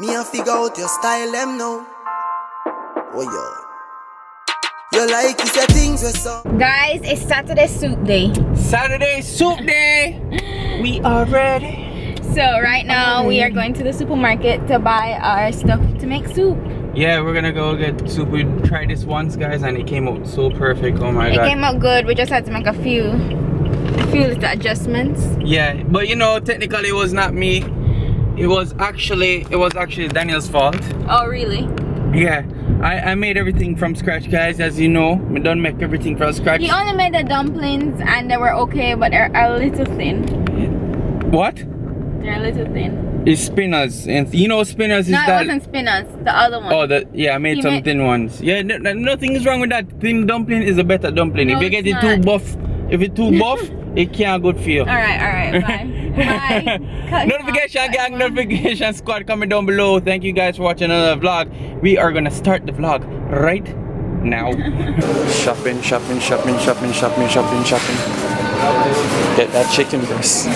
Me a figure out your style, them now. Oh yo. You like you say things we so. Guys, it's Saturday soup day. Saturday soup day. We are ready. So right now we are going to the supermarket to buy our stuff to make soup. Yeah, we're gonna go get soup. We tried this once, guys, and it came out so perfect. Oh my god. It came out good. We just had to make a few little adjustments. Yeah, but you know, technically it was not me. It was actually Danielle's fault. Oh really? Yeah. I made everything from scratch, guys, as you know. We don't make everything from scratch. He only made the dumplings and they were okay, but they're a little thin. What? They're a little thin. It's spinners, and you know spinners is no, that. it wasn't spinners. The other one. Oh, I made some thin ones. Yeah, nothing is wrong with that. Thin dumpling is a better dumpling. No, if you get it not. too buff, it can't good for you. All right, bye. Bye. Cut Notification gang, notification squad coming down below. Thank you guys for watching another vlog. We are gonna start the vlog right now. Shopping. Get that chicken breast.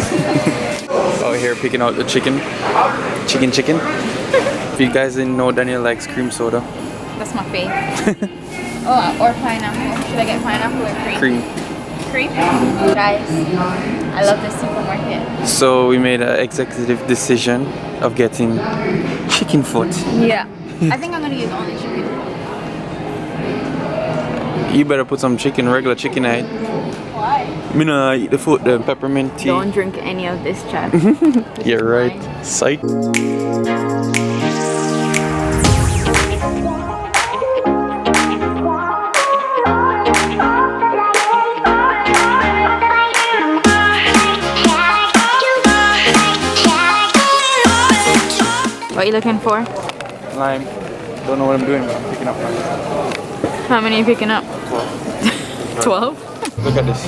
Out here picking out the chicken. If you guys didn't know, Danielle likes cream soda. That's my favorite. Oh, or pineapple. Should I get pineapple or cream? Cream? Guys, I love this supermarket. So we made an executive decision of getting chicken foot. Yeah. I think I'm gonna use only chicken. You better put some regular chicken in it. Why? Me nah eat the foot, the peppermint tea. Don't drink any of this, Chad. Yeah, right. Psych. What are you looking for? Lime. Don't know what I'm doing, but I'm picking up lime. How many are you picking up? 12. Look at this.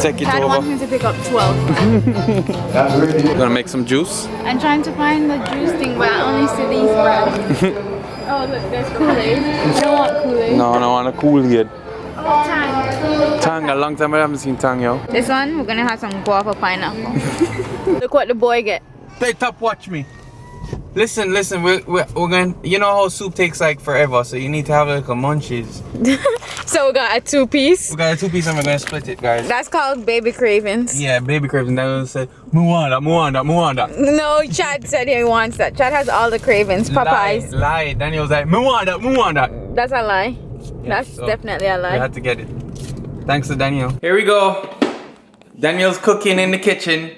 Take it Chad wants over. me to pick up 12. Gonna make some juice. I'm trying to find the juice thing, but I only see these brands. Oh look, there's Kool-Aid. I don't want Kool-Aid. No, I want a Kool-Aid. Oh, Tang. Tang, a long time I haven't seen Tang, yo. This one, we're gonna have some guava pineapple. Look what the boy get. Hey, top, watch me. Listen, we're going. You know how soup takes like forever, so you need to have like a munchies. So we got a 2-piece. We got a 2-piece and we're gonna split it, guys. That's called baby cravings. Yeah, baby crabs, and Daniel said, Muanda. No, Chad said he wants that. Chad has all the cravings. Popeyes. Lie. Daniel was like, Muanda. That's a lie. Yeah, That's so definitely a We lie. had to get it. Thanks to Daniel. Here we go. Daniel's cooking in the kitchen.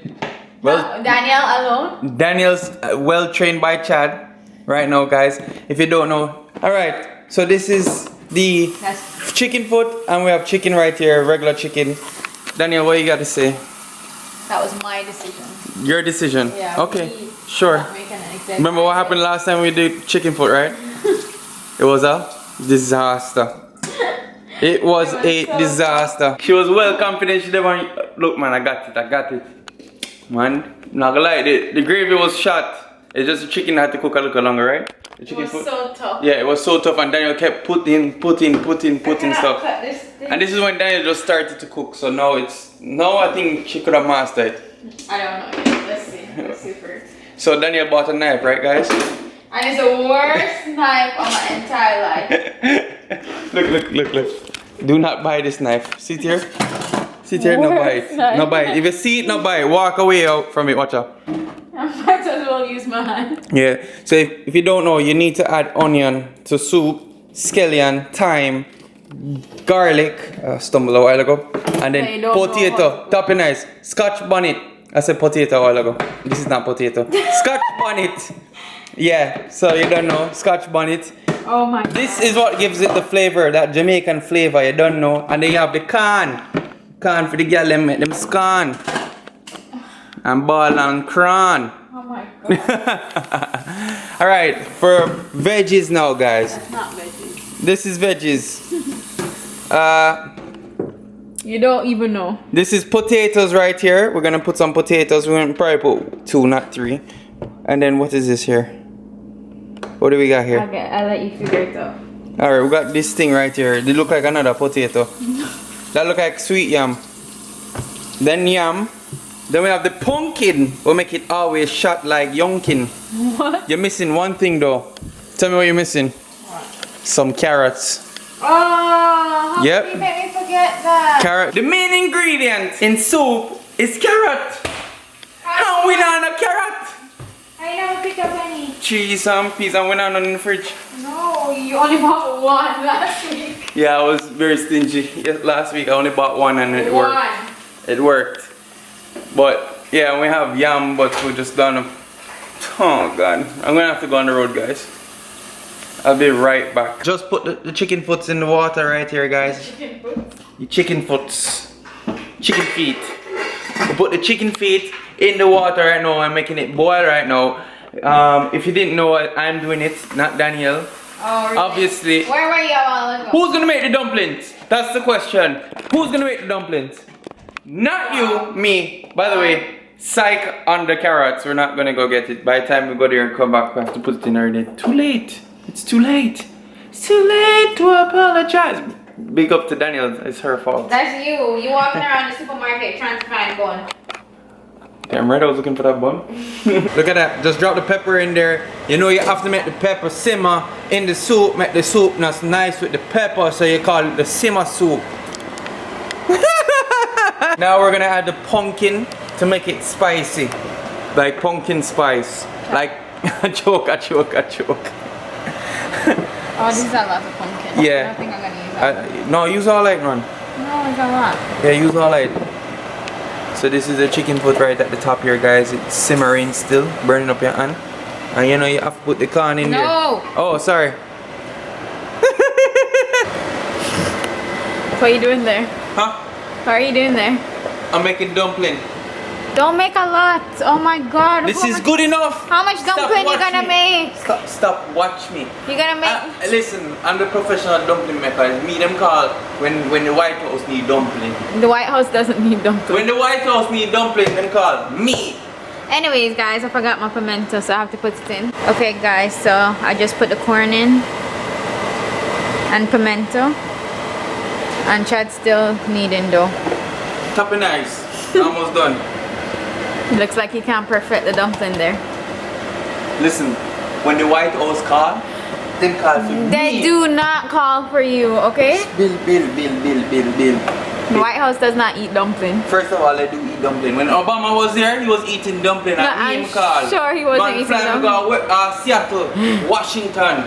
Well, Danielle alone? Daniel's well trained by Chad right now, guys. If you don't know. Alright, so this is the chicken foot, and we have chicken right here, regular chicken. Daniel, what you got to say? That was my decision. Your decision. Yeah. Okay, sure. Remember what happened last time we did chicken foot, right? It was a disaster. It was a disaster. She was well confident. She never. Look, man, I got it. Man, not gonna lie, the gravy was shot. It's just the chicken had to cook a little longer, right? The chicken It was so tough. Yeah, it was so tough, and Daniel kept putting stuff. And this is when Daniel just started to cook. So now I think she could have mastered it. I don't know yet. Let's see first. So Daniel bought a knife, right, guys? And it's the worst knife of my entire life. Look. Do not buy this knife. Sit here, no buy it. No buy it. If you see it, no buy it. Walk away out from it, watch out. I might as well use my hand. Yeah, so if you don't know, you need to add onion to soup, scallion, thyme, garlic, stumbled a while ago, and then potato, topping nice, scotch bonnet. I said potato a while ago. This is not potato. Scotch bonnet. Yeah, so you don't know, scotch bonnet. Oh my god. This is what gives it the flavor, that Jamaican flavor, you don't know. And then you have the corn for the girl, them scorn. And ball and cran. Oh my god. Alright, for veggies now, guys. That's not veggies. This is veggies. You don't even know. This is potatoes right here. We're gonna put some potatoes. We're gonna probably put 2, not 3. And then what is this here? What do we got here? Okay, I'll let you figure it out. Alright, we got this thing right here. They look like another potato. That look like sweet yam. Then yam. Then we have the pumpkin. We'll make it always shot like yonkin. What? You're missing one thing though. Tell me what you're missing. What? Some carrots. Oh, how Yep. can you make me forget that? Carrot. The main ingredient in soup is carrot. And we don't have carrot. I never picked up any. Cheese and peas and we don't have none in the fridge. No, you only bought one last week. Yeah, I was very stingy. Last week I only bought one and it worked. It worked. But yeah, we have yam, but we're just gonna. Oh god, I'm gonna have to go on the road, guys. I'll be right back. Just put the chicken foots in the water right here, guys. Chicken foot? The chicken foots. Chicken feet. We put the chicken feet in the water right now. I'm making it boil right now. If you didn't know it, I'm doing it, not Danielle. Oh, really? Obviously. Where were you a while ago? Who's gonna make the dumplings? That's the question. Who's gonna make the dumplings? Not you, me. By the way, psych on the carrots. We're not gonna go get it. By the time we go there and come back, we have to put it in already. Too late. It's too late. It's too late to apologize. Big up to Danielle. It's her fault. That's you. You walking around the supermarket trying to find bun. Damn right, I was looking for that bun. Look at that. Just drop the pepper in there. You know you have to make the pepper simmer in the soup. Make the soup nice with the pepper, so you call it the simmer soup. Now we're gonna add the pumpkin to make it spicy. Like pumpkin spice. Like a joke. Oh, this is a lot of pumpkin. Yeah. I don't think I'm gonna use that. No, use all light, man. No, it's a lot. Yeah, use all light. So this is the chicken foot right at the top here, guys. It's simmering still, burning up your hand. And you know you have to put the corn in there. No! Oh, sorry. What are you doing there? Huh? What are you doing there? I'm making dumpling. Don't make a lot. Oh my god. This is good enough. How much dumpling you gonna make? Stop, watch me. You gonna make? Listen, I'm the professional dumpling maker. It's me them call when the White House need dumpling. The White House doesn't need dumpling. When the White House need dumpling, them call me. Anyways, guys, I forgot my pimento, so I have to put it in. Okay, guys, so I just put the corn in and pimento, and Chad's still kneading dough. Tapping nice. Almost done. Looks like he can't perfect the dumpling there. Listen, when the White House call, them call for me. They do not call for you, okay? Bill. The White House does not eat dumpling. First of all, I do eat dumpling. When Obama was there, he was eating dumpling. No, I'm I'm sure he wasn't eating dumpling. Seattle, Washington,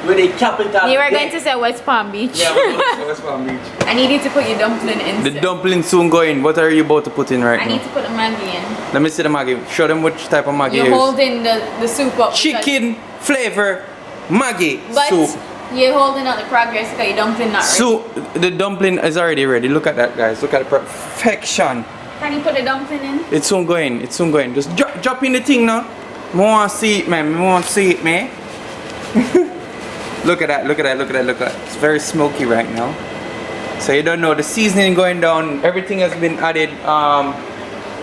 with the capital. You were going to say West Palm Beach. Yeah, we're going to West Palm Beach. I need you to put your dumpling in. The dumpling soon go in. What are you about to put in right I now? need to put the Maggi in. Let me see the Maggi. Show them which type of Maggi You're it is. holding the soup up. Chicken flavor Maggi But soup. you're holding out the progress because your dumpling not ready. So the dumpling is already ready. Look at that, guys. Look at the perfection. Can you put the dumpling in? It's soon going. It's soon going. Just drop in the thing now. I want to see it, man. I want to see it, man. Look at that. Look at that. Look at that. Look at that. It's very smoky right now. So you don't know the seasoning going down. Everything has been added.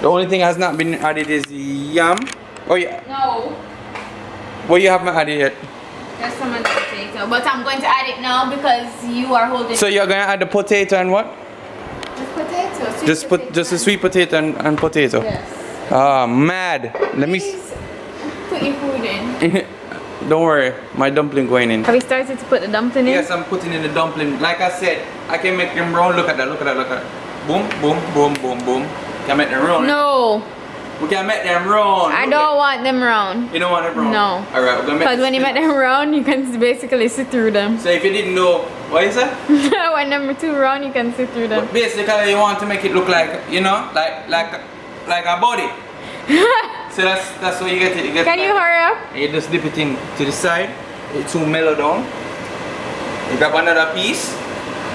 The only thing has not been added is yam. Oh yeah. No. Well, you haven't added yet. Just some of the potato. But I'm going to add it now because you are holding. So you're gonna add the potato and what? Just potato. Sweet Just put just a sweet potato and potato. Yes. Ah, mad. Let me. Please put your food in. Don't worry, my dumpling going in. Have you started to put the dumpling in? Yes, I'm putting in the dumpling. Like I said, I can make them round. Look at that, look at that, look at that. Boom, boom, boom, boom, boom. Can make them round? No. We can make them round. I don't want them round. You don't want them round? No. Alright, we're gonna make Because when you make them round, you can basically sit through them. So if you didn't know, what is that? When number 2 round, you can sit through them. But basically, you want to make it look like, you know, like a body. So that's what you get it. You get Can you hurry up? You just dip it in to the side. It's too mellow down. You grab another piece.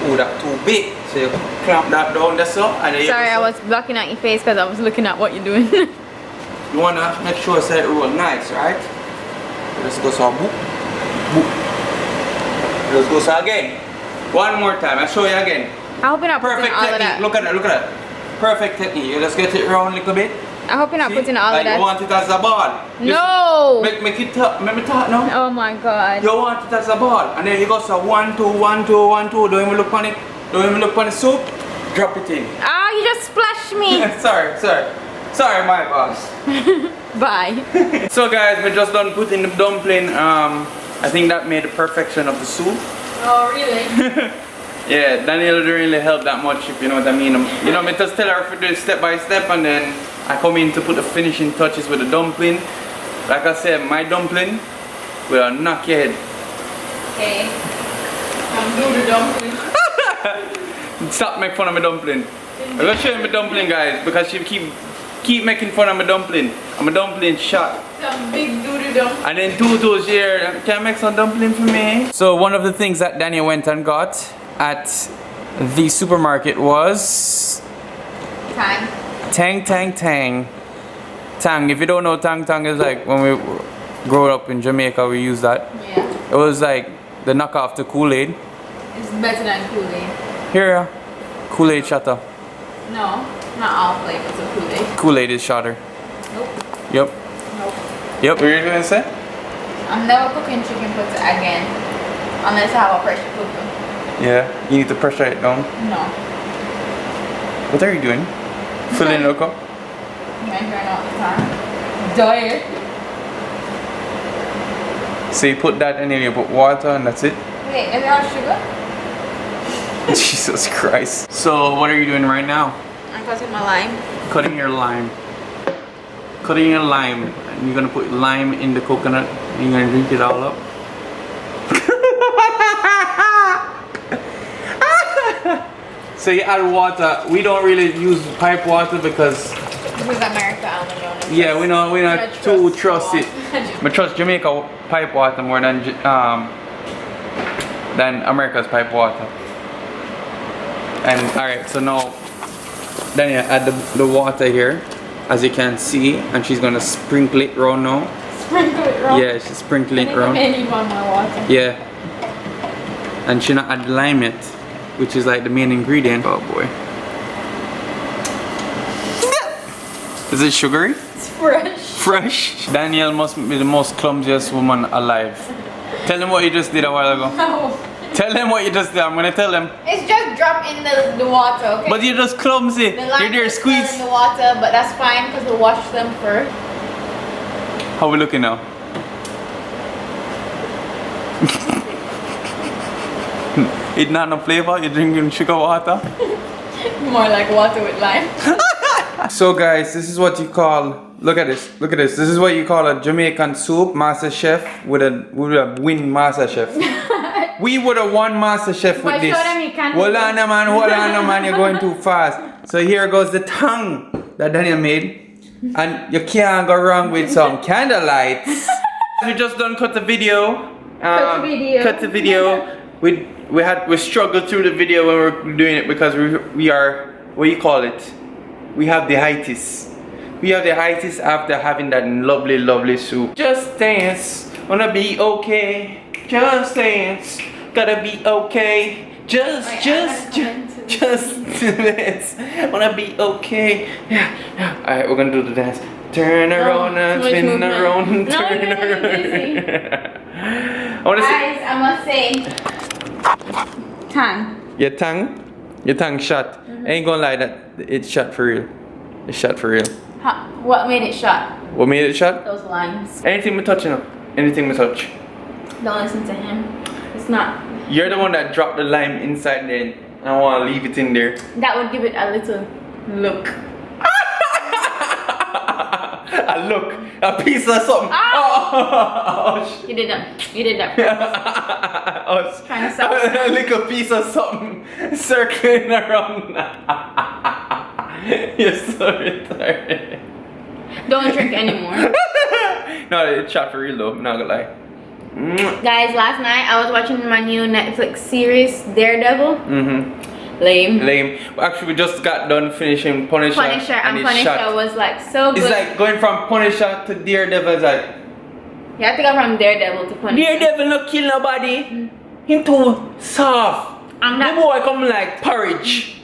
Oh, that's too big. So you clamp that down, that's all. And then you Sorry, I was blocking out your face because I was looking at what you're doing. You wanna make sure it's roll nice, right? Let's go so boop, boop. Let's go so again. One more time. I'll show you again. I hope you're not putting Perfect all of technique. that. Look at that. Look at that. Perfect technique. You just get it round a little bit. I hope you're not See? putting all like of that. You want it as a ball. No. Make it top. Make me talk now. Oh my god. You want it as a ball, and then you go so 1, 2, 1, 2, 1, 2. Don't even look on it. Don't even look on the soup. Drop it in. Ah, you just splashed me. sorry. Sorry, my boss. Bye. So guys, we just done putting the dumpling. I think that made the perfection of the soup. Oh, really? Yeah, Danielle didn't really help that much, if you know what I mean. You know, I just tell her to do it step by step, and then I come in to put the finishing touches with the dumpling. Like I said, my dumpling will knock your head. Okay. Come do the dumpling. Stop making fun of my dumpling. I'm gonna show you my dumpling, guys, because she keep making fun of my dumpling. I'm a dumpling shot. Some big doodle dumpling. And then Tutu's here. Can you make some dumpling for me? So one of the things that Danielle went and got at the supermarket was Tang. Tang. If you don't know, tang is like when we grew up in Jamaica, we used that. Yeah. It was like the knockoff to Kool-Aid. It's better than Kool-Aid. Here, Kool-Aid shatter. No, not all flavors of Kool-Aid. Kool-Aid is shatter. Nope. Yep. Nope. Yep. What are you gonna say? I'm never cooking chicken pizza again. Unless I have a pressure cooker. Yeah. You need to pressure it down. No. What are you doing? Filling it up? Measuring all the time. Diet. So you put that in here, you put water, and that's it? Wait, is there sugar? Jesus Christ. So what are you doing right now? I'm cutting my lime. Cutting your lime. Cutting your lime. And you're gonna put lime in the coconut and you're gonna drink it all up. So you add water. We don't really use pipe water because With America almond donut. yeah, we're not too trust it. water. We trust Jamaica pipe water more than America's pipe water. And alright, so now Danielle add the water here, as you can see, and she's gonna sprinkle it round now. Sprinkle it wrong. Yeah, she's sprinkling it I round. need one more water. Yeah. And she not add the lime yet, which is like the main ingredient. Oh boy. Is it sugary? It's fresh. Fresh? Danielle must be the most clumsiest woman alive. Tell them what you just did a while ago. No. Tell them what you just did. I'm gonna tell them. It's just drop in the water, okay? But you're just clumsy. the lime You're there is squeeze. still in the water, but that's fine because we'll wash them first. How we looking now? It not no flavor. You're drinking sugar water. More like water with lime. So guys, this is what you call. Look at this. Look at this. This is what you call a Jamaican soup, Master Chef with a win Master Chef. We would have won Master Chef with But this. show them you can't Hold do on, man. Hold on, man. You're going too fast. So here goes the tongue that Danielle made, and you can't go wrong with some candlelights. We just done cut the video. Cut the video. Cut the video. We struggled through the video when we were doing it because we are, what do you call it? We have the hiatus. We have the hiatus after having that lovely soup. Just dance, wanna be okay. Just dance, gotta be okay. Just dance, wanna be okay. Yeah. Alright, we're gonna do the dance. Turn around and spin around, turn around. I wanna Guys, I must say, tongue. Your tongue shot. Ain't gonna lie, that it's shot for real. It's shot for real. What made it shot? What made it shot? Those limes. Anything we touch, you know. Anything we touch. Don't listen to him. It's not. You're the one that dropped the lime inside there. I wanna leave it in there. That would give it a little look. A look, a piece of something. Oh, You did that. You did that. Trying to sell a little piece of something circling around. You're so retarded. Don't drink anymore. No, it's shot for real though. I'm not gonna lie. Guys, last night I was watching my new Netflix series, Daredevil. Lame. Actually, we just got done finishing Punisher. And Punisher was like so good. It's like going from Punisher to Daredevil. It's like you have to go from Daredevil to Punisher. Daredevil not kill nobody. Him too soft. The boy coming like porridge.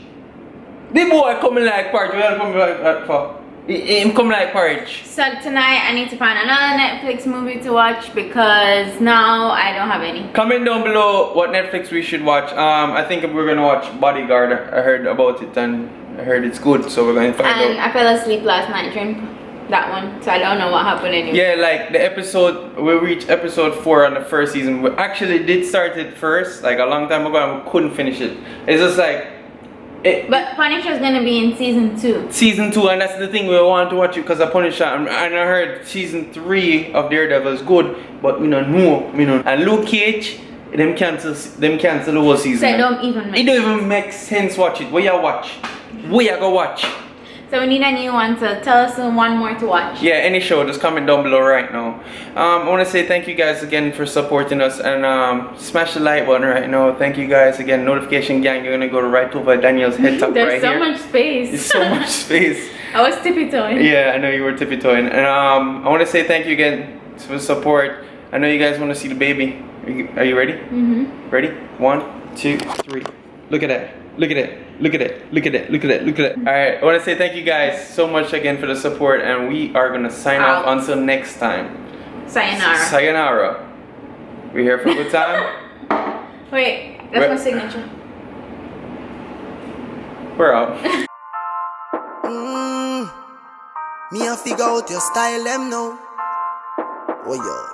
The boy coming like porridge. Where coming like that for? Him coming like porridge. So tonight I need to find another Netflix movie to watch because now I don't have any. Comment down below what Netflix we should watch. I think we're gonna watch Bodyguard. I heard about it and I heard it's good, so we're going to find And out. I fell asleep last night during that one, so I don't know what happened anyway. Yeah, like the episode, we reached episode 4 on the first season. We actually did start it first, like a long time ago, and we couldn't finish it. It's just like, But Punisher's gonna be in season 2. Season 2, and that's the thing, we want to watch it because of Punisher. And I heard season 3 of Daredevil is good, but me no know. And Luke Cage, them cancel the whole season. So it don't even make It don't even make sense. Watch it. Where you watch? Where you go watch? So we need a new one, so tell us one more to watch. Yeah, any show, just comment down below right now. I want to say thank you guys again for supporting us, and smash the like button right now. Thank you guys again. Notification gang, you're gonna go right over Danielle's head top right There's so here. much space. There's so much space. I was tippy-toeing. Yeah, I know you were tippy-toeing. And I want to say thank you again for the support. I know you guys want to see the baby. Are you ready? Mm-hmm. Ready? 1, 2, 3. Look at that. Look at it. Look at it. Look at it. Look at it. Look at it. Alright, I want to say thank you guys so much again for the support, and we are going to sign off until next time. Sayonara. Sayonara. We here for a good time? Wait, that's my signature. We're out. Me a figure out your style, them now. Oh, yo.